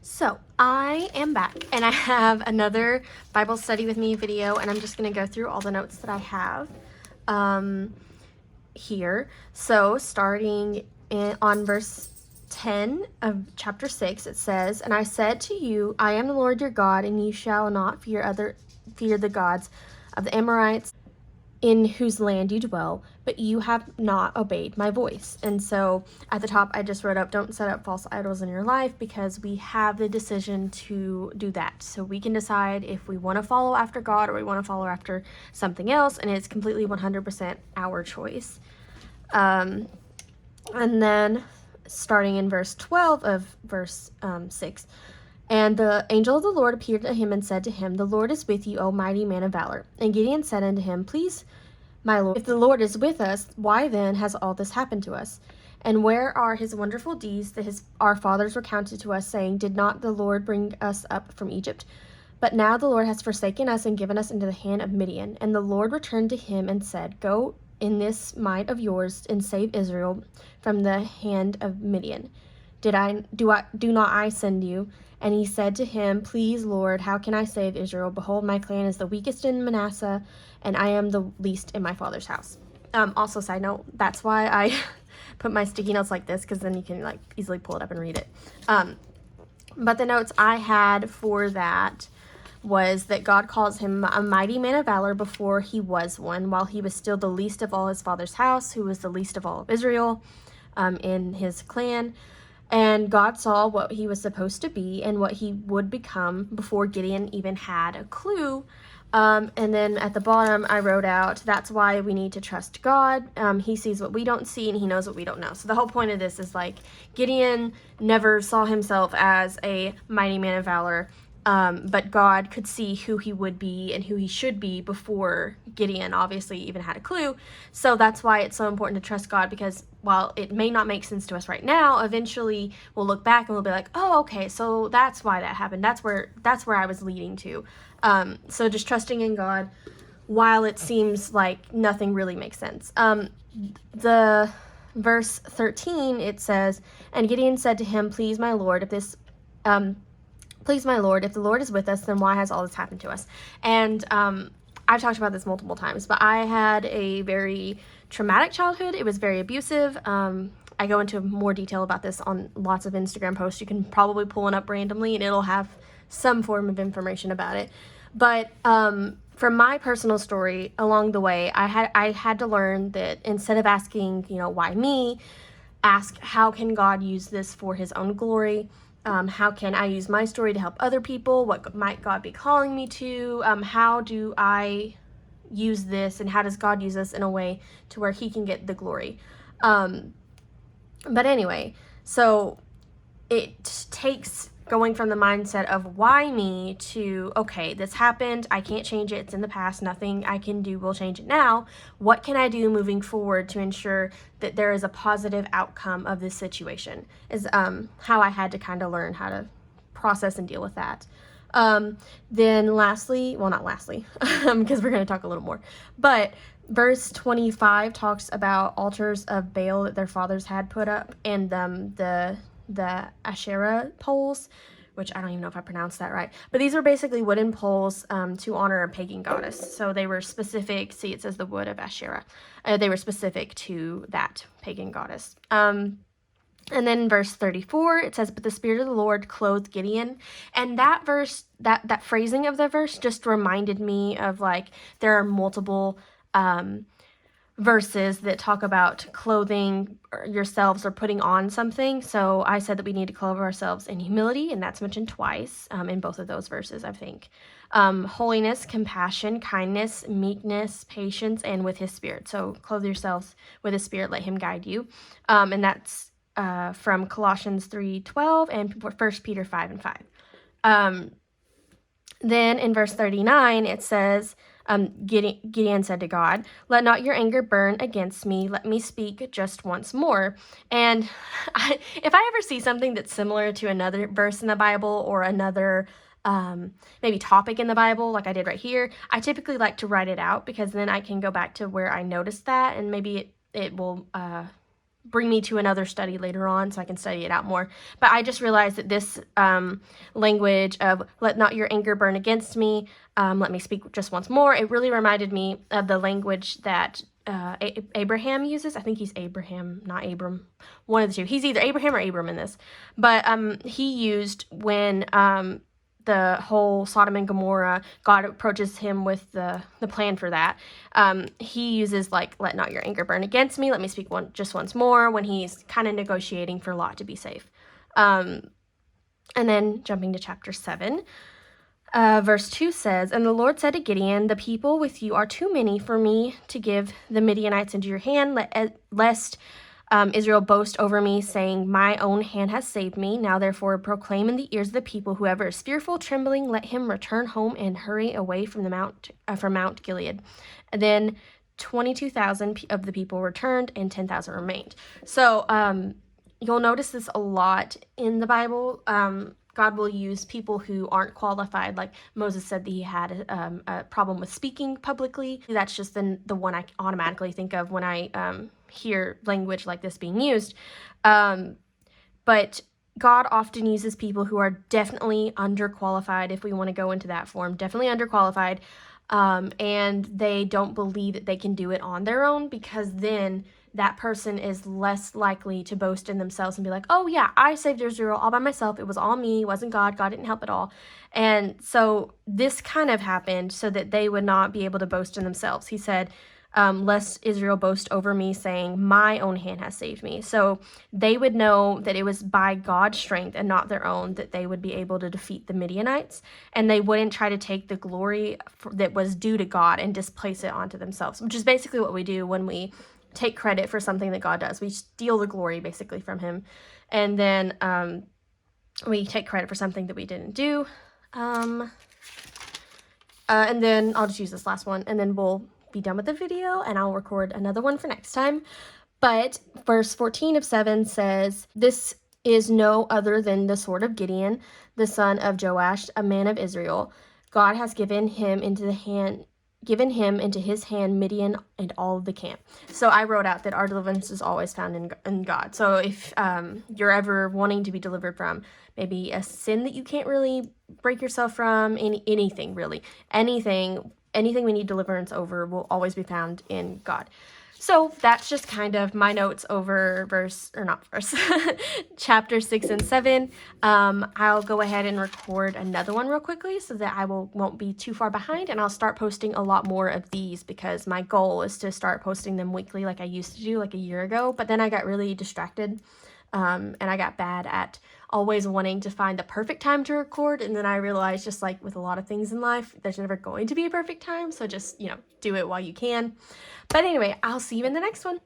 So I am back and I have another Bible study with me video, and I'm just going to go through all the notes that I have here. So starting on verse 10 of chapter 6, it says, "And I said to you, I am the Lord your God, and you shall not fear the gods of the Amorites, in whose land you dwell, but you have not obeyed my voice." And so at the top, I just wrote up, don't set up false idols in your life, because we have the decision to do that. So we can decide if we want to follow after God or we want to follow after something else, and it's completely 100% our choice. And then starting in verse 12 of verse 6, "And the angel of the Lord appeared to him and said to him, The Lord is with you, O mighty man of valor. And Gideon said unto him, Please, my Lord, if the Lord is with us, why then has all this happened to us? And where are his wonderful deeds that our fathers recounted to us, saying, Did not the Lord bring us up from Egypt? But now the Lord has forsaken us and given us into the hand of Midian. And the Lord returned to him and said, Go in this might of yours and save Israel from the hand of Midian. Do not I send you? And he said to him, Please, Lord, how can I save Israel? Behold, my clan is the weakest in Manasseh, and I am the least in my father's house." Also, side note, that's why I put my sticky notes like this, because then you can easily pull it up and read it. But the notes I had for that was that God calls him a mighty man of valor before he was one, while he was still the least of all his father's house, who was the least of all of Israel in his clan. And God saw what he was supposed to be and what he would become before Gideon even had a clue. And then at the bottom, I wrote out, that's why we need to trust God. He sees what we don't see, and he knows what we don't know. So the whole point of this is, Gideon never saw himself as a mighty man of valor, but God could see who he would be and who he should be before Gideon obviously even had a clue. So that's why it's so important to trust God, because while it may not make sense to us right now, eventually we'll look back and we'll be like, oh, okay, so that's why that happened. That's where I was leading to. So just trusting in God while it seems like nothing really makes sense. The verse 13, it says, "And Gideon said to him, Please, my Lord, if the Lord is with us, then why has all this happened to us?" And I've talked about this multiple times, but I had a very traumatic childhood. It was very abusive. I go into more detail about this on lots of Instagram posts. You can probably pull it up randomly and it'll have some form of information about it. But from my personal story along the way, I had to learn that instead of asking, why me, ask, how can God use this for his own glory? How can I use my story to help other people? What might God be calling me to? How do I use this, and how does God use us in a way to where he can get the glory? But anyway, so it takes going from the mindset of why me to, okay, this happened, I can't change it, it's in the past, nothing I can do will change it now. What can I do moving forward to ensure that there is a positive outcome of this situation, is how I had to kind of learn how to process and deal with that. Then lastly, well, not lastly, because we're going to talk a little more, but verse 25 talks about altars of Baal that their fathers had put up, and the Asherah poles, which I don't even know if I pronounced that right, but these are basically wooden poles to honor a pagan goddess. So they were specific. See, it says the wood of Asherah. They were specific to that pagan goddess. And then in verse 34, it says, "But the Spirit of the Lord clothed Gideon." And that verse, that phrasing of the verse just reminded me of, there are multiple verses that talk about clothing yourselves or putting on something. So I said that we need to clothe ourselves in humility, and that's mentioned twice in both of those verses, I think. Holiness, compassion, kindness, meekness, patience, and with his Spirit. So clothe yourselves with his Spirit, let him guide you. And that's from Colossians 3:12 and 1 Peter 5:5. Then in verse 39, it says, Gideon said to God, "Let not your anger burn against me. Let me speak just once more." And if I ever see something that's similar to another verse in the Bible or another maybe topic in the Bible, like I did right here, I typically like to write it out, because then I can go back to where I noticed that, and maybe it will bring me to another study later on so I can study it out more. But I just realized that this language of let not your anger burn against me, let me speak just once more, it really reminded me of the language that Abraham uses. I think he's Abraham, not Abram. One of the two. He's either Abraham or Abram in this. But he used when the whole Sodom and Gomorrah, God approaches him with the plan for that. He uses like, let not your anger burn against me. Let me speak just once more, when he's kind of negotiating for Lot to be safe. And then jumping to chapter 7. Verse 2 says, and the Lord said to Gideon, the people with you are too many for me to give the Midianites into your hand, lest Israel boast over me, saying, my own hand has saved me. Now therefore proclaim in the ears of the people, whoever is fearful, trembling, let him return home and hurry away from Mount Gilead. And then 22,000 of the people returned, and 10,000 remained. So you'll notice this a lot in the Bible. God will use people who aren't qualified. Like Moses said that he had a problem with speaking publicly. That's just the one I automatically think of when I hear language like this being used. But God often uses people who are definitely underqualified, if we want to go into that form, definitely underqualified, and they don't believe that they can do it on their own, because then that person is less likely to boast in themselves and be like, oh yeah, I saved Israel all by myself. It was all me. It wasn't God. God didn't help at all. And so this kind of happened so that they would not be able to boast in themselves. He said, lest Israel boast over me, saying, my own hand has saved me. So they would know that it was by God's strength and not their own that they would be able to defeat the Midianites, and they wouldn't try to take the glory that was due to God and displace it onto themselves, which is basically what we do when we take credit for something that God does. We steal the glory basically from him, and then we take credit for something that we didn't do. And then I'll just use this last one, and then we'll be done with the video, and I'll record another one for next time. But verse 14 of 7 says, this is no other than the sword of Gideon, the son of Joash, a man of Israel. God has given him into his hand Midian and all of the camp. So I wrote out that our deliverance is always found in God. So if you're ever wanting to be delivered from maybe a sin that you can't really break yourself from, anything really, anything we need deliverance over will always be found in God. So that's just kind of my notes over chapter 6 and 7. I'll go ahead and record another one real quickly so that I won't be too far behind, and I'll start posting a lot more of these, because my goal is to start posting them weekly like I used to do like a year ago. But then I got really distracted, and I got bad at always wanting to find the perfect time to record, and then I realized, just like with a lot of things in life, there's never going to be a perfect time, so just, do it while you can. But anyway, I'll see you in the next one.